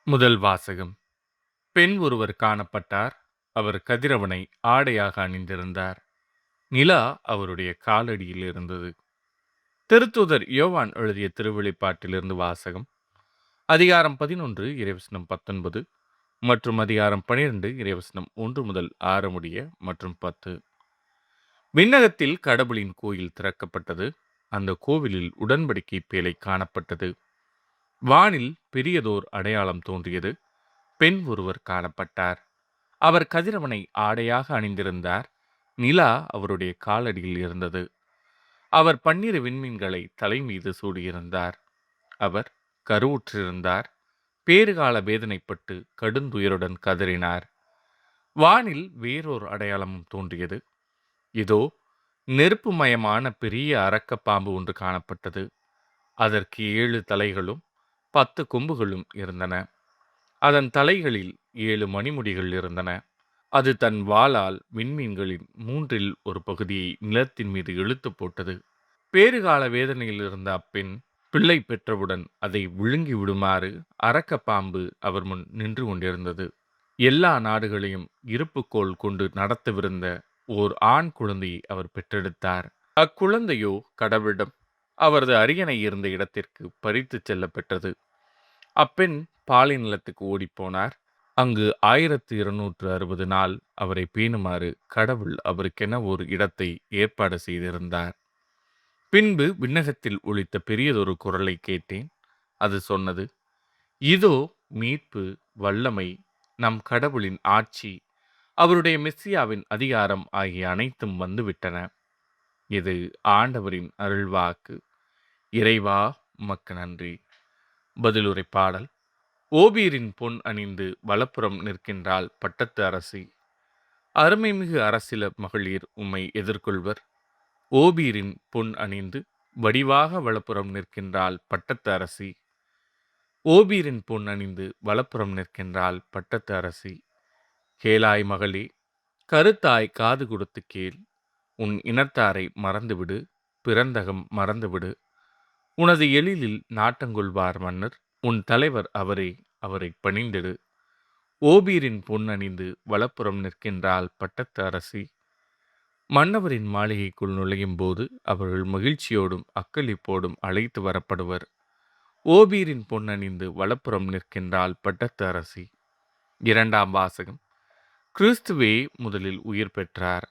முதல் வாசகம். பெண் ஒருவர் காணப்பட்டார். அவர் கதிரவனை ஆடையாக அணிந்திருந்தார். நிலா அவருடைய காலடியில் இருந்தது. திருத்தூதர் யோவான் எழுதிய திருவெளிப்பாட்டிலிருந்து வாசகம். அதிகாரம் 11 இறைவசனம் 19 மற்றும் அதிகாரம் 12 இறைவசனம் 1 முதல் 6 முடிய மற்றும் 10. விண்ணகத்தில் கடவுளின் கோயில் திறக்கப்பட்டது. அந்த கோவிலில் உடன்படிக்கை பேழை காணப்பட்டது. வானில் பெரியதோர் அடையாளம் தோன்றியது. பெண் ஒருவர் காணப்பட்டார். அவர் கதிரவனை ஆடையாக அணிந்திருந்தார். நிலா அவருடைய காலடியில் இருந்தது. அவர் 12 விண்மீன்களை தலைமீது சூடியிருந்தார். அவர் கருவுற்றிருந்தார். பேறுகால வேதனைப்பட்டு கடுந்துயருடன் கதறினார். வானில் வேறொரு அடையாளமும் தோன்றியது. இதோ, நெருப்புமயமான பெரிய அரக்கப்பாம்பு ஒன்று காணப்பட்டது. அதற்கு 7 தலைகளும் 10 கொம்புகளும் இருந்தன. அதன் தலைகளில் 7 மணிமுடிகள் இருந்தன. அது தன் வாளால் விண்மீன்களின் 1/3 ஒரு பகுதியை நிலத்தின் மீது இழுத்து போட்டது. பேறுகால வேதனையில் இருந்த அப்பெண் பிள்ளை பெற்றவுடன் அதை விழுங்கி விடுமாறு அரக்கப்பாம்பு அவர் முன் நின்று கொண்டிருந்தது. எல்லா நாடுகளையும் இருப்புக்கோல் கொண்டு நடத்தவிருந்த ஓர் ஆண் குழந்தையை அவர் பெற்றெடுத்தார். அக்குழந்தையோ கடவுளிடம் அவரது அரியணை இருந்த இடத்திற்கு பறித்துச் செல்லப்பட்டது. அப்பெண் பாலை நிலத்துக்கு ஓடிப்போனார். அங்கு 1260 நாள் அவரை பேணுமாறு கடவுள் அவருக்கென ஒரு இடத்தை ஏற்பாடு செய்திருந்தார். பின்பு விண்ணகத்தில் ஒலித்த பெரியதொரு குரலை கேட்டேன். அது சொன்னது, இதோ, மீட்பு, வல்லமை, நம் கடவுளின் ஆட்சி, அவருடைய மெஸ்ஸியாவின் அதிகாரம் ஆகிய அனைத்தும் வந்துவிட்டன. இது ஆண்டவரின் அருள்வாக்கு. இறைவா, உமக்கு நன்றி. பதிலுரை பாடல். ஓபீரின் பொன் அணிந்து வலப்புறம் நிற்கின்றாள் பட்டத்து அரசி. அருமைமிகு அரசில மகளிர் உம்மை எதிர்கொள்வர். ஓபீரின் பொன் அணிந்து வடிவாக வலப்புறம் நிற்கின்றாள் பட்டத்து அரசி. ஓபீரின் பொன் அணிந்து வலப்புறம் நிற்கின்றாள் பட்டத்து அரசி. கேளாய் மகளே, கருத்தாய் காது கொடுத்து கேள். உன் இனத்தாரை மறந்துவிடு, பிறந்தகம் மறந்துவிடு. உனது எழிலில் நாட்டங்கொள்வார் மன்னர். உன் தலைவர் அவரே, அவரை பணிந்திடு. ஓபீரின் பொன் அணிந்து வலப்புறம் நிற்கின்றாள் பட்டத்து அரசி. மன்னவரின் மாளிகைக்குள் நுழையும் போது அவர்கள் மகிழ்ச்சியோடும் அக்களிப்போடும் அழைத்து வரப்படுவர். ஓபீரின் பொன் அணிந்து வலப்புறம் நிற்கின்றாள் பட்டத்து அரசி. இரண்டாம் வாசகம். கிறிஸ்துவே முதலில் உயிர் பெற்றார்.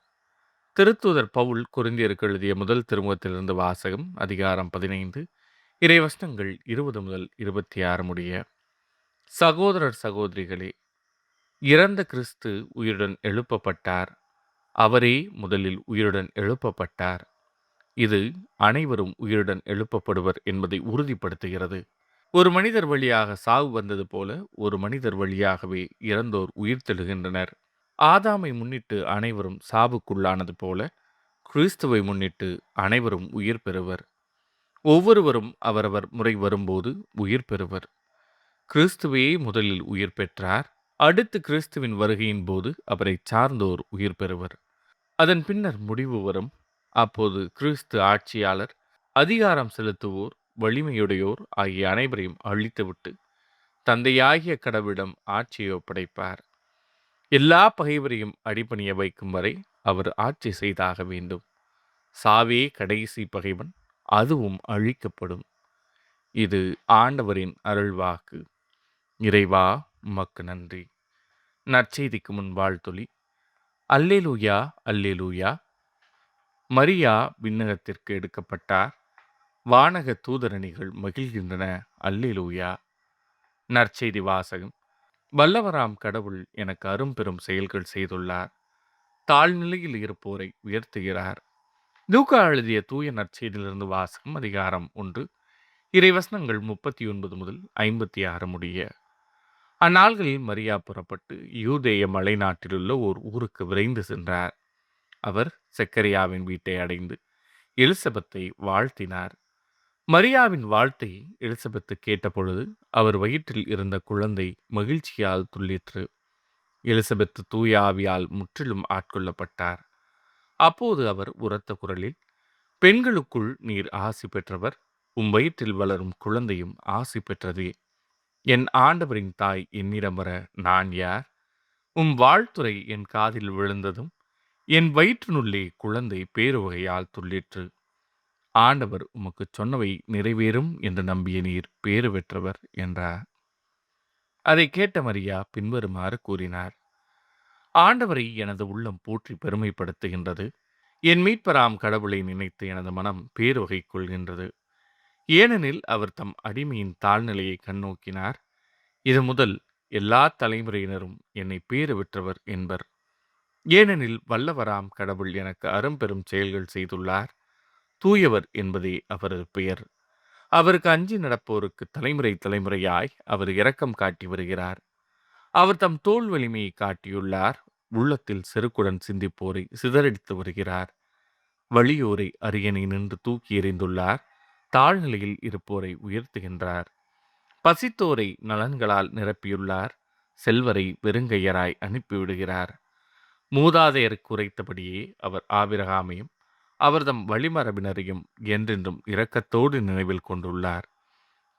திருத்தூதர் பவுல் கொரிந்தியருக்கு எழுதிய முதல் திருமுகத்திலிருந்து வாசகம். அதிகாரம் 15 இறைவசனங்கள் 20 முதல் 26 முடிய. சகோதரர் சகோதரிகளே, இறந்த கிறிஸ்து உயிருடன் எழுப்பப்பட்டார். அவரே முதலில் உயிருடன் எழுப்பப்பட்டார். இது அனைவரும் உயிருடன் எழுப்பப்படுவர் என்பதை உறுதிப்படுத்துகிறது. ஒரு மனிதர் வழியாக சாவு வந்தது போல ஒரு மனிதர் வழியாகவே இறந்தோர் உயிர்த்தெழுகின்றனர். ஆதாமை முன்னிட்டு அனைவரும் சாவுக்குள்ளானது போல கிறிஸ்துவை முன்னிட்டு அனைவரும் உயிர் பெறுவர். ஒவ்வொருவரும் அவரவர் முறை வரும்போது உயிர் பெறுவர். கிறிஸ்துவே முதலில் உயிர் பெற்றார். அடுத்து கிறிஸ்துவின் வருகையின் போது அவரை சார்ந்தோர் உயிர் பெறுவர். அதன் பின்னர் முடிவு வரும். அப்போது கிறிஸ்து ஆட்சியாளர், அதிகாரம் செலுத்துவோர், வலிமையுடையோர் ஆகிய அனைவரையும் அழித்துவிட்டு தந்தையாகிய கடவுளிடம் ஆட்சியை ஒப்படைப்பார். எல்லா பகைவரையும் அடிபணிய வைக்கும் வரை அவர் ஆட்சி செய்தாக வேண்டும். சாவே கடைசி பகைவன், அதுவும் அழிக்கப்படும். இது ஆண்டவரின் அருள்வாக்கு. இறைவா, உமக்கு நன்றி. நற்செய்திக்கு முன் வாழ்த்தொலி. அல்லேலூயா, அல்லேலூயா. மரியா விண்ணகத்திற்கு எடுக்கப்பட்டார். வானக தூதரணிகள் மகிழ்கின்றன. அல்லேலூயா. நற்செய்தி வாசகம். வல்லவராம் கடவுள் எனக்கு அரும்பெரும் செயல்கள் செய்துள்ளார். தாழ்நிலையில் இருப்போரை உயர்த்துகிறார். லூக்கா எழுதிய தூய நற்செய்தியிலிருந்து வாசகம். அதிகாரம் 1 இறைவசனங்கள் 39 முதல் 56 முடிய. அந்நாள்களில் மரியா புறப்பட்டு யூதேய மலைநாட்டிலுள்ள ஓர் ஊருக்கு விரைந்து சென்றார். அவர் செக்கரியாவின் வீட்டை அடைந்து எலிசபெத்தை வாழ்த்தினார். மரியாவின் வாழ்த்தை எலிசபெத்து கேட்டபொழுது அவர் வயிற்றில் இருந்த குழந்தை மகிழ்ச்சியால் துள்ளிற்று. எலிசபெத்து தூய ஆவியால் முற்றிலும் ஆட்கொள்ளப்பட்டார். அப்போது அவர் உரத்த குரலில், பெண்களுக்குள் நீர் ஆசி பெற்றவர், உம் வயிற்றில் வளரும் குழந்தையும் ஆசி பெற்றதே. என் ஆண்டவரின் தாய் என்னிடம் வர நான் யார்? வாழ்த்துரை என் காதில் விழுந்ததும், என் வயிற்றினுள்ளே குழந்தை பேருவகையால் துள்ளிற்று. ஆண்டவர் உமக்குச் சொன்னவை நிறைவேறும் என்று நம்பிய நீர் பேறு பெற்றவர் என்றார். அதைக் கேட்ட மரியா பின்வருமாறு கூறினார்: ஆண்டவரை எனது உள்ளம் போற்றி பெருமைப்படுத்துகின்றது. என் மீட்பராம் கடவுளை நினைத்து எனது மனம் பேருவகை கொள்கின்றது. ஏனெனில் அவர் தம் அடிமையின் தாழ்நிலையை கண்ணோக்கினார். இது முதல் எல்லா தலைமுறையினரும் என்னை பேறு பெற்றவர் என்பர். ஏனெனில் வல்லவராம் கடவுள் எனக்கு அரும்பெரும் செயல்கள் செய்துள்ளார். தூயவர் என்பதே அவரது பெயர். அவருக்கு அஞ்சி நடப்போருக்கு தலைமுறை தலைமுறையாய் அவர் இரக்கம் காட்டி வருகிறார். அவர் தம் தோள் வலிமையை காட்டியுள்ளார். உள்ளத்தில் செருக்குடன் சிந்திப்போரை சிதறடித்து வருகிறார். வலியோரை அரியணை நின்று தூக்கி எறிந்துள்ளார். தாழ்நிலையில் இருப்போரை உயர்த்துகின்றார். பசித்தோரை நலன்களால் நிரப்பியுள்ளார். செல்வரை வெறுங்கையராய் அனுப்பிவிடுகிறார். மூதாதையருக்கு உரைத்தபடியே அவர் ஆபிரகாமையும் அவர்தம் வழிமரபினரையும் என்றென்றும் இரக்கத்தோடு நினைவில் கொண்டுள்ளார்.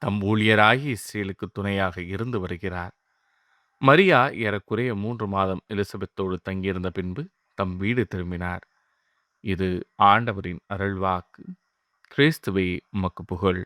தம் ஊழியராகி இஸ்ரேலுக்கு துணையாக இருந்து வருகிறார். மரியா ஏறக்குறைய 3 மாதம் எலிசபெத்தோடு தங்கியிருந்த பின்பு தம் வீடு திரும்பினார். இது ஆண்டவரின் அருள்வாக்கு. கிறிஸ்துவே உமக்கு புகழ்.